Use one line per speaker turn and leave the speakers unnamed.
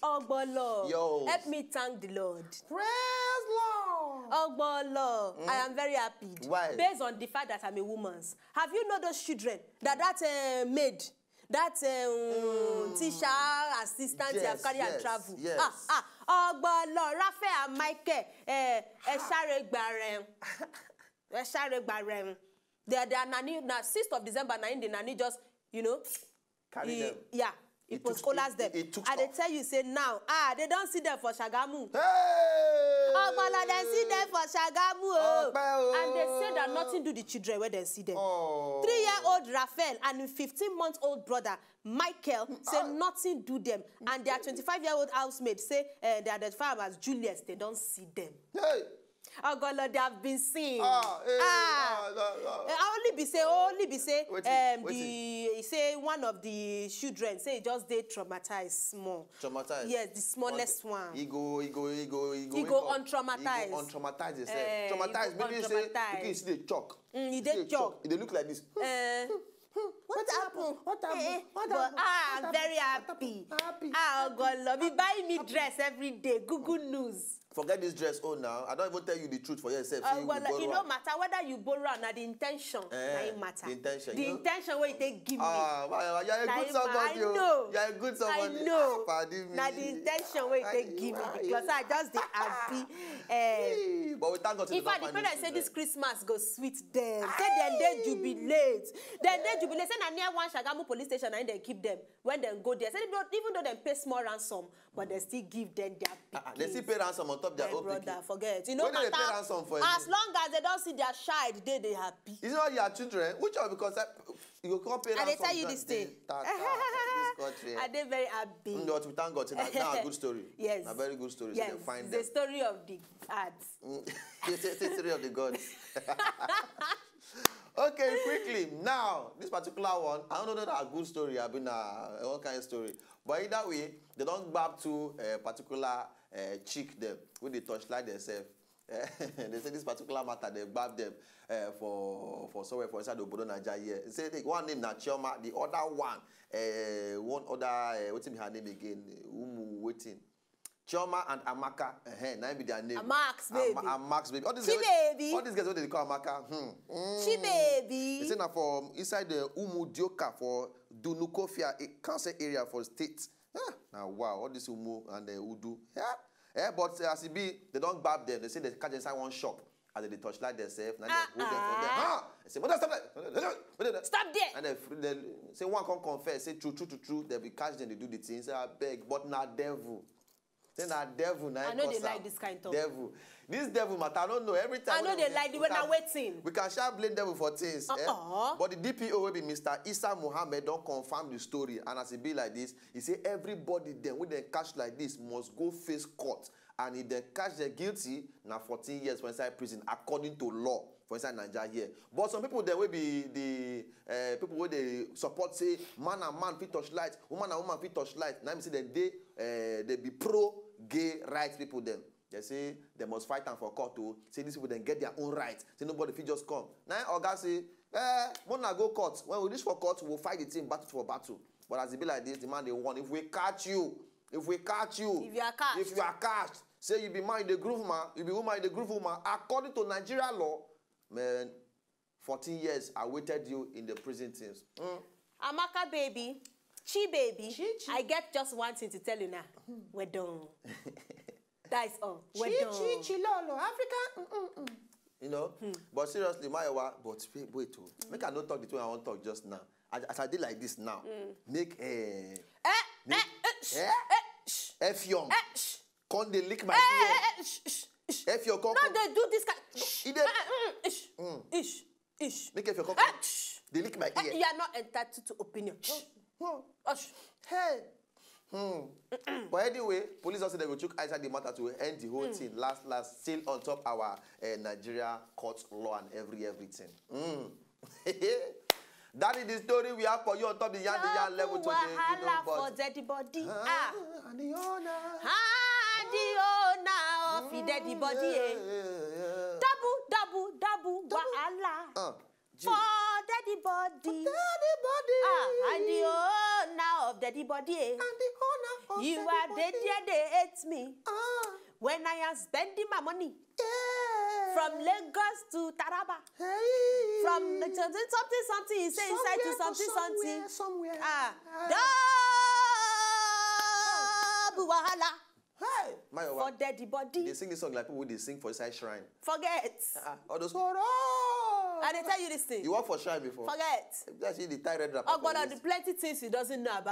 Ogbolo.
Yo.
Help me thank the Lord.
Praise Lord.
Ogbolo. I am very happy.
Why?
Based on the fact that I'm a woman. Have you know those children that maid, that teacher, assistant,
Yes,
you have carried and
yes,
travel?
yes.
Ogbolo, Raphael and Michael, Eshare Gbarem. They are nanny, now 6th of December, the nanny just,
Carry them.
Yeah. It was collars them.
It took
and they
off.
tell you, say now, they don't see them for Shagamu.
Hey!
Ogbolo, they see them for Shagamu. And they say that
Oh.
nothing do the children when they see them.
Oh.
3-year-old Raphael and 15-month-old brother Michael say nothing do them. And their 25-year-old housemaid say they identify them as Julius. They don't see them.
Hey!
Ogbolo, they have been seen.
No.
Only be say,
Waiting.
he say one of the children say he just they traumatized small.
Traumatized?
Yes, the smallest one.
He go
untraumatized.
He go untraumatized himself. Traumatized, maybe you say, you see the chalk.
He dey chalk.
They look like this.
What happened?
What happened?
I'm very happy. Ogbolo, be buying me dress every day. Google News.
Forget this dress now. I don't even tell you the truth for yourself.
Well, it don't matter whether you borrow or not. The intention, it matter.
The intention.
The intention where they give me.
You're a good somebody.
I know.
You're a good somebody.
I know. Now the intention where they give me because I just happy.
But we thank God.
If I the parents say this Christmas go sweet them, say then they jubilate. Then they jubilate. Say na near one Shagamu police station and they keep them when they go there. Say even though they pay small ransom, but they still give them their.
They still pay ransom on top their own
brother, forget.
When they pay ransom for
as long as they don't see their child, they happy.
It's not your children. Which one? Because you can't pay ransom.
And they tell you this thing.
This country.
Are they very happy?
No, we thank God. Now a good story.
Yes.
A very good story.
Yes.
So they find
the story of the ads.
The story of the gods. Okay, quickly. Now, this particular one, I don't know that a good story. I've been all kind of story. But either way, they don't grab to a particular chick them when they touchlight themselves. They say this particular matter, they grab them for somewhere for inside the Obodo Nigeria. They say one name na Chioma, the other one other what's her name again? Waiting. Chioma and Amaka, now be their name.
Max baby.
Max baby. All these guys what they call Amaka.
She baby.
They say now for inside the Dioka for Dunukofia, a council area for states. Now wow, all this Umu and Udu. But as it be, they don't grab them. They say they catch inside one shop as they touchlight themselves. Now they hold them from there. They say, "Mother, stop that!
Stop there!"
And they say one can confess. Say true. They be catch them. They do the things. Say I beg, but not devil. Say not devil.
I know they like this kind of
devil. This devil matter. I don't know. Every time
I know they like the when I'm waiting.
We can shall blame devil for things. But the DPO will be Mr. Issa Muhammad don't confirm the story. And as it be like this, he say everybody then when they catch like this must go face court. And if they catch them guilty, now 14 years for inside prison according to law for inside Nigeria here. But some people there will be the people where they support say man and man fit touch light, woman and woman fit touch light. Now I see that they be pro gay rights people them. They say they must fight them for court to say these people then get their own rights. Say nobody fit just come. Now Oga say, wanna go court. When we reach for court, we'll fight the team battle for battle. But as it be like this, the man they won. If we catch you, if you are catched, say you be man in the groove man, you be woman in the groove woman. According to Nigeria law, man, 14 years I waited you in the prison teams.
Amaka baby, Chi baby, I get just one thing to tell you now. We're done. That is all. We're done.
Chi lolo, Africa. You know, but seriously, but wait, make I not talk the way I want to talk just now. As I did like this now, make F-yom. Come they lick my ear. F-yom come.
No, they do this kind.
Make F-yom come. They lick my ear.
You are not entitled to opinion.
Hey. But anyway, police also they will took inside the matter to end the whole thing. Last, still on top our Nigeria court law and everything. That is the story we have for you on top the yarn level today. You know, but
for dead body.
And the owner.
And the owner of the dead body. Double wahala. For dead body.
Daddy body.
And the owner of daddy body.
And the owner of
You
daddy
are
body.
dead, they hate me. When I am spending my money. From Lagos to Taraba.
Hey.
From something, he say inside to something.
Somewhere.
Double wahala.
Hey,
for daddy body.
They sing this song like people they sing for inside shrine.
Forget.
All those.
And they tell you this thing.
You work for shrine before.
Forget.
That's the tie red wrapper.
Oh, but the plenty things he doesn't know about.